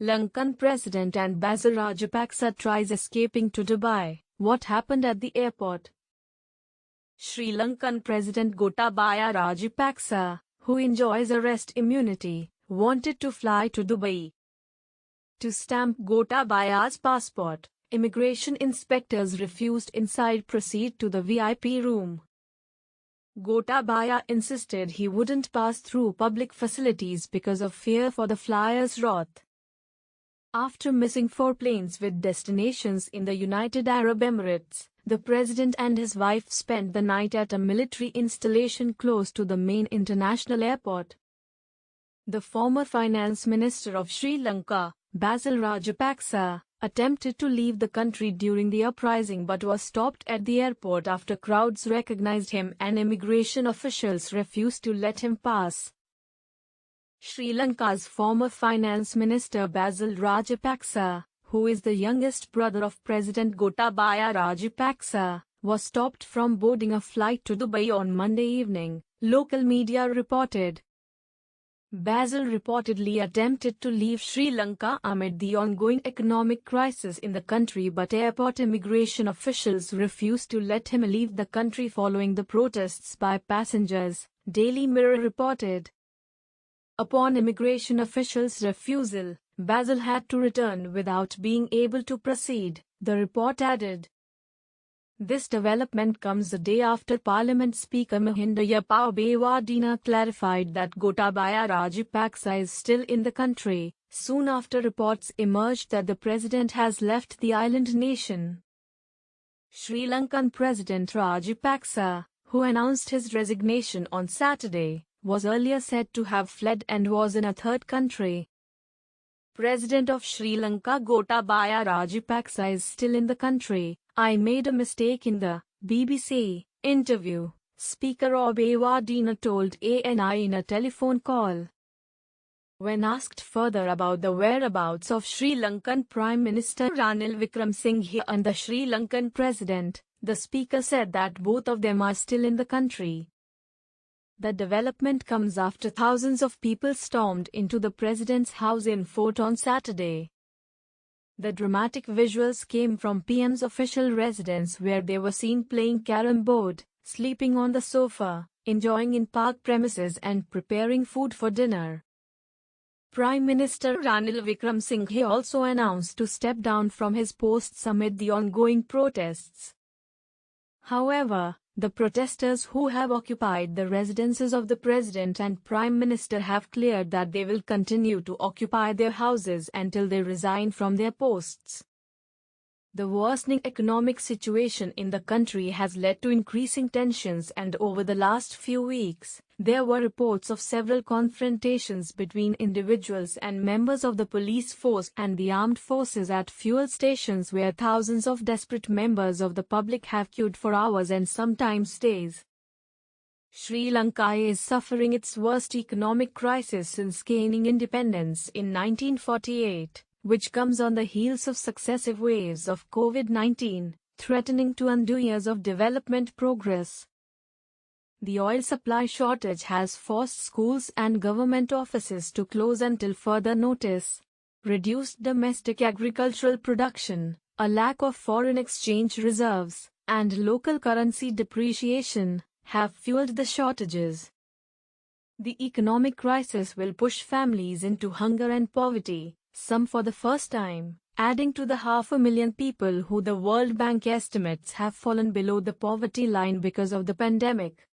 Lankan President and Basil Rajapaksa tries escaping to Dubai. What happened at the airport? Sri Lankan President Gotabaya Rajapaksa, who enjoys arrest immunity, wanted to fly to Dubai. To stamp Gotabaya's passport, immigration inspectors refused inside proceed to the VIP room. Gotabaya insisted he wouldn't pass through public facilities because of fear for the flyer's wrath. After missing 4 planes with destinations in the United Arab Emirates, the president and his wife spent the night at a military installation close to the main international airport. The former finance minister of Sri Lanka, Basil Rajapaksa, attempted to leave the country during the uprising but was stopped at the airport after crowds recognized him and immigration officials refused to let him pass. Sri Lanka's former finance minister Basil Rajapaksa, who is the youngest brother of President Gotabaya Rajapaksa, was stopped from boarding a flight to Dubai on Monday evening, local media reported. Basil reportedly attempted to leave Sri Lanka amid the ongoing economic crisis in the country, but airport immigration officials refused to let him leave the country following the protests by passengers, Daily Mirror reported. Upon immigration officials' refusal, Basil had to return without being able to proceed, the report added. This development comes a day after Parliament Speaker Mahinda Yapawabewardena clarified that Gotabaya Rajapaksa is still in the country, soon after reports emerged that the president has left the island nation. Sri Lankan President Rajapaksa, who announced his resignation on Saturday, was earlier said to have fled and was in a third country. President of Sri Lanka Gotabaya Rajapaksa is still in the country. I made a mistake in the BBC interview, Speaker Abewardena told ANI in a telephone call. When asked further about the whereabouts of Sri Lankan Prime Minister Ranil Wickremesinghe and the Sri Lankan President, the speaker said that both of them are still in the country. The development comes after thousands of people stormed into the president's house in Fort on Saturday. The dramatic visuals came from PM's official residence where they were seen playing carom board, sleeping on the sofa, enjoying in park premises and preparing food for dinner. Prime Minister Ranil Wickremesinghe also announced to step down from his posts amid the ongoing protests. However, the protesters who have occupied the residences of the President and Prime Minister have cleared that they will continue to occupy their houses until they resign from their posts. The worsening economic situation in the country has led to increasing tensions, and over the last few weeks, there were reports of several confrontations between individuals and members of the police force and the armed forces at fuel stations where thousands of desperate members of the public have queued for hours and sometimes days. Sri Lanka is suffering its worst economic crisis since gaining independence in 1948. Which comes on the heels of successive waves of COVID-19, threatening to undo years of development progress. The oil supply shortage has forced schools and government offices to close until further notice. Reduced domestic agricultural production, a lack of foreign exchange reserves, and local currency depreciation have fueled the shortages. The economic crisis will push families into hunger and poverty, some for the first time, adding to the 500,000 people who the World Bank estimates have fallen below the poverty line because of the pandemic.